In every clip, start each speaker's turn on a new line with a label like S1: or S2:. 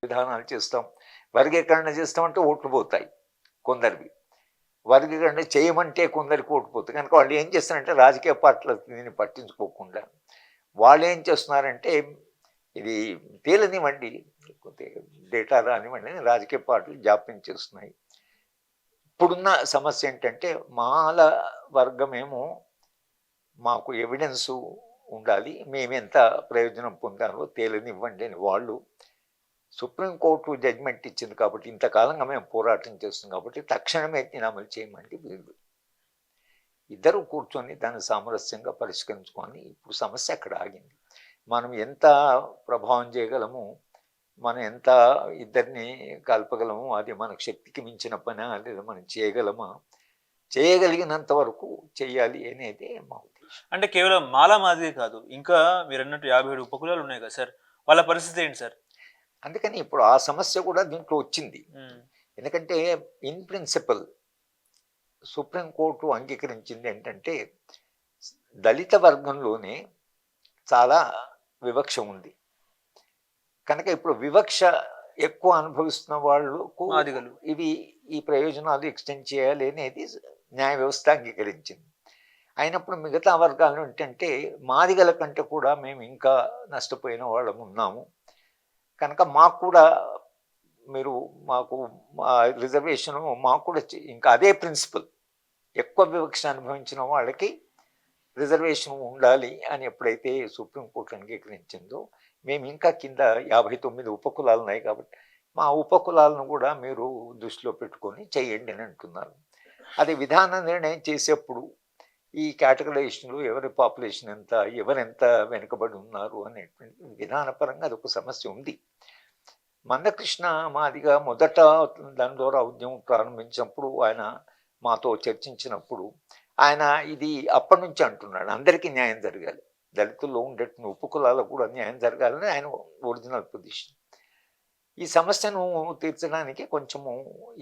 S1: విధానాలు చేస్తాం. వర్గీకరణ చేస్తామంటే ఓట్లు పోతాయి కొందరివి. వర్గీకరణ చేయమంటే కొందరికి ఓటు పోతుంది. కనుక వాళ్ళు ఏం చేస్తారంటే రాజకీయ పార్టీలు దీన్ని పట్టించుకోకుండా వాళ్ళు ఏం చేస్తున్నారంటే ఇది తేలనివ్వండి, లేకపోతే డేటా రానివ్వండి, రాజకీయ పార్టీలు జాప్యం చేస్తున్నాయి. ఇప్పుడున్న సమస్య ఏంటంటే మాల వర్గమేమో మాకు ఎవిడెన్సు ఉండాలి, మేమెంత ప్రయోజనం పొందాలో తేలనివ్వండి అని వాళ్ళు సుప్రీంకోర్టు జడ్జిమెంట్ ఇచ్చింది కాబట్టి ఇంతకాలంగా మేము పోరాటం చేస్తున్నాం కాబట్టి తక్షణమే దీన్ని అమలు చేయమంటే వీళ్ళు ఇద్దరు కూర్చొని దాన్ని సామరస్యంగా పరిష్కరించుకొని ఇప్పుడు సమస్య అక్కడ ఆగింది. మనం ఎంత ప్రభావం చేయగలము, మనం ఎంత ఇద్దరిని కలపగలము, అది మనకు శక్తికి మించిన పని లేదా మనం చేయగలమా, చేయగలిగినంత వరకు చేయాలి అనేది మా ఉద్దేశం.
S2: అంటే కేవలం మాలా మాదిరి కాదు, ఇంకా మీరు అన్నట్టు 57 ఉపకులాలు ఉన్నాయి కదా సార్, వాళ్ళ పరిస్థితి ఏంటి సార్?
S1: అందుకని ఇప్పుడు ఆ సమస్య కూడా దీంట్లో వచ్చింది. ఎందుకంటే ఇన్ ప్రిన్సిపల్ సుప్రీంకోర్టు అంగీకరించింది ఏంటంటే దళిత వర్గంలోనే చాలా వివక్ష ఉంది కనుక ఇప్పుడు వివక్ష ఎక్కువ అనుభవిస్తున్న వాళ్ళకు ఇవి ఈ ప్రయోజనాలు ఎక్స్టెండ్ చేయాలి అనేది న్యాయ వ్యవస్థ అంగీకరించింది. అయినప్పుడు మిగతా వర్గాలు ఏంటంటే మాదిగల కంటే కూడా మేము ఇంకా నష్టపోయిన వాళ్ళము ఉన్నాము కనుక మాకు కూడా మీరు మాకు రిజర్వేషను మాకు కూడా ఇంకా అదే ప్రిన్సిపల్, ఎక్కువ వివక్ష అనుభవించిన వాళ్ళకి రిజర్వేషన్ ఉండాలి అని ఎప్పుడైతే సుప్రీంకోర్టు అంగీకరించిందో మేము ఇంకా కింద 59 ఉపకులాలు ఉన్నాయి కాబట్టి మా ఉపకులాలను కూడా మీరు దృష్టిలో పెట్టుకొని చేయండి అని అంటున్నారు. అది విధాన నిర్ణయం చేసేప్పుడు ఈ కేటగరైజేషన్లు ఎవరి పాపులేషన్ ఎంత, ఎవరెంత వెనుకబడి ఉన్నారు అనేటువంటి విధానపరంగా అది ఒక సమస్య ఉంది. మందకృష్ణ మాదిగా మొదట దాని ద్వారా ఉద్యమం ప్రారంభించినప్పుడు ఆయన మాతో చర్చించినప్పుడు ఆయన ఇది అప్పటి నుంచి అంటున్నాడు అందరికీ న్యాయం జరగాలి, దళితుల్లో ఉండేటువంటి ఉపకులాలకు కూడా న్యాయం జరగాలని ఆయన ఒరిజినల్ పొజిషన్. ఈ సమస్యను తీర్చడానికి కొంచెము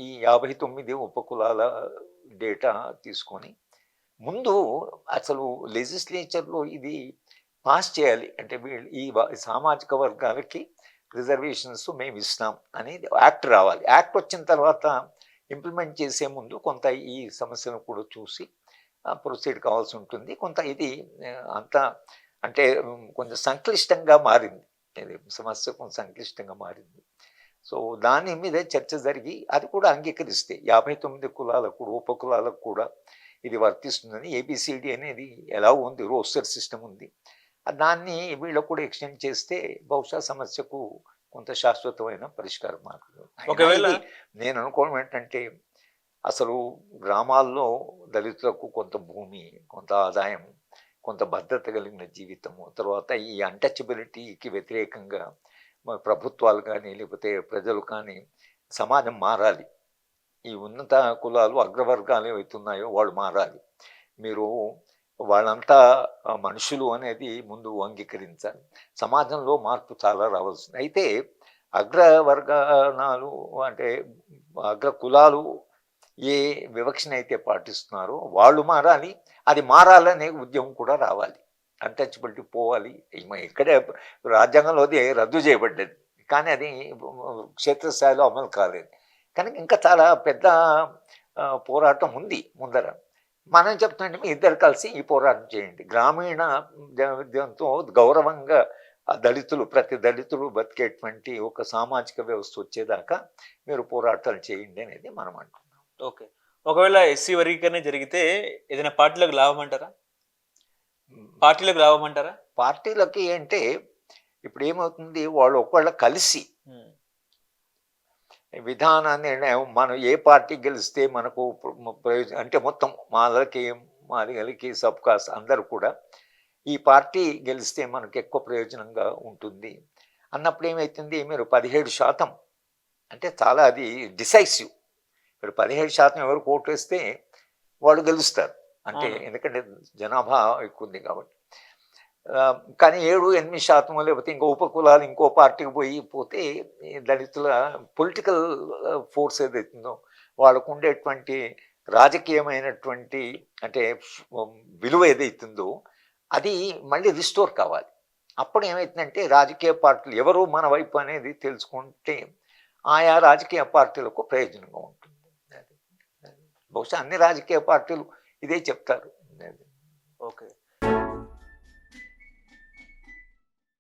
S1: ఈ 59 ఉపకులాల డేటా తీసుకొని ముందు అసలు లెజిస్లేచర్లో ఇది పాస్ చేయాలి, అంటే వీళ్ళు ఈ సామాజిక వర్గాలకి రిజర్వేషన్స్ మేము ఇస్తాం అనేది యాక్ట్ రావాలి. యాక్ట్ వచ్చిన తర్వాత ఇంప్లిమెంట్ చేసే ముందు కొంత ఈ సమస్యను కూడా చూసి ప్రొసీడ్ కావాల్సి ఉంటుంది. కొంత ఇది అంత అంటే కొంచెం సంక్లిష్టంగా మారింది, ఇది సమస్య కొంచెం సంక్లిష్టంగా మారింది. సో దాని మీద చర్చ జరిగి అది కూడా అంగీకరిస్తే 59 కులాలకు కూడా ఉపకులాలకు కూడా ఇది వర్తిస్తుందని, ఏబిసిడి అనేది ఎలా ఉంది, రోస్టర్ సిస్టమ్ ఉంది, దాన్ని వీళ్ళకు కూడా ఎక్స్టెండ్ చేస్తే బహుశా సమస్యకు కొంత శాశ్వతమైన పరిష్కార మార్గం. ఒకవేళ నేను అనుకోవడం ఏంటంటే అసలు గ్రామాల్లో దళితులకు కొంత భూమి, కొంత ఆదాయం, కొంత భద్రత కలిగిన జీవితము, తర్వాత ఈ అన్టచబిలిటీకి వ్యతిరేకంగా ప్రభుత్వాలు కానీ లేకపోతే ప్రజలు కానీ సమాజం మారాలి. ఈ ఉన్నత కులాలు అగ్రవర్గాలు ఏవైతున్నాయో వాళ్ళు మారాలి. మీరు వాళ్ళంతా మనుషులు అనేది ముందు అంగీకరించాలి. సమాజంలో మార్పు చాలా రావాల్సింది. అయితే అగ్రవర్గాలు అంటే అగ్ర కులాలు ఏ వివక్షనైతే పాటిస్తున్నారో వాళ్ళు మారాలి, అది మారాలనే ఉద్యమం కూడా రావాలి, అన్టచబిలిటీ పోవాలి. ఇక్కడే రాజ్యాంగంలో అది రద్దు చేయబడ్డది కానీ అది క్షేత్రస్థాయిలో అమలు కాలేదు కనుక ఇంకా చాలా పెద్ద పోరాటం ఉంది ముందర. మనం చెప్తుంటే మీ ఇద్దరు కలిసి ఈ పోరాటం చేయండి, గ్రామీణ దాంతో గౌరవంగా దళితులు ప్రతి దళితులు బతికేటువంటి ఒక సామాజిక వ్యవస్థ వచ్చేదాకా మీరు పోరాటాలు చేయండి అనేది మనం అంటున్నాం.
S2: ఓకే, ఒకవేళ ఎస్సీ వర్గీకరణ జరిగితే ఏదైనా పార్టీలకు లాభం అంటారా? పార్టీలకు లాభం అంటారా?
S1: పార్టీలకి అంటే ఇప్పుడు ఏమవుతుంది, వాళ్ళు ఒకవేళ కలిసి విధాన నిర్ణయం మనం ఏ పార్టీ గెలిస్తే మనకు ప్రయోజనం అంటే మొత్తం మాదిగలకి సబ్కాస్ట్ అందరూ కూడా ఈ పార్టీ గెలిస్తే మనకు ఎక్కువ ప్రయోజనంగా ఉంటుంది అన్నప్పుడు ఏమవుతుంది, మీరు 17% అంటే చాలా అది డిసైసివ్. ఇప్పుడు 17% ఎవరు ఓటు వేస్తే వాళ్ళు గెలుస్తారు, అంటే ఎందుకంటే జనాభా ఎక్కువ ఉంది కాబట్టి. కానీ 7-8% లేకపోతే ఇంకో ఉపకులాలు ఇంకో పార్టీకి పోతే దళితుల పొలిటికల్ ఫోర్స్ ఏదైతుందో వాళ్ళకు ఉండేటువంటి రాజకీయమైనటువంటి అంటే విలువ ఏదైతుందో అది మళ్ళీ రిస్టోర్ కావాలి. అప్పుడు ఏమైతుందంటే రాజకీయ పార్టీలు ఎవరు మన వైపు అనేది తెలుసుకుంటే ఆయా రాజకీయ పార్టీలకు ప్రయోజనంగా ఉంటుంది. బహుశా అన్ని రాజకీయ పార్టీలు ఇదే చెప్తారు.
S2: ఓకే.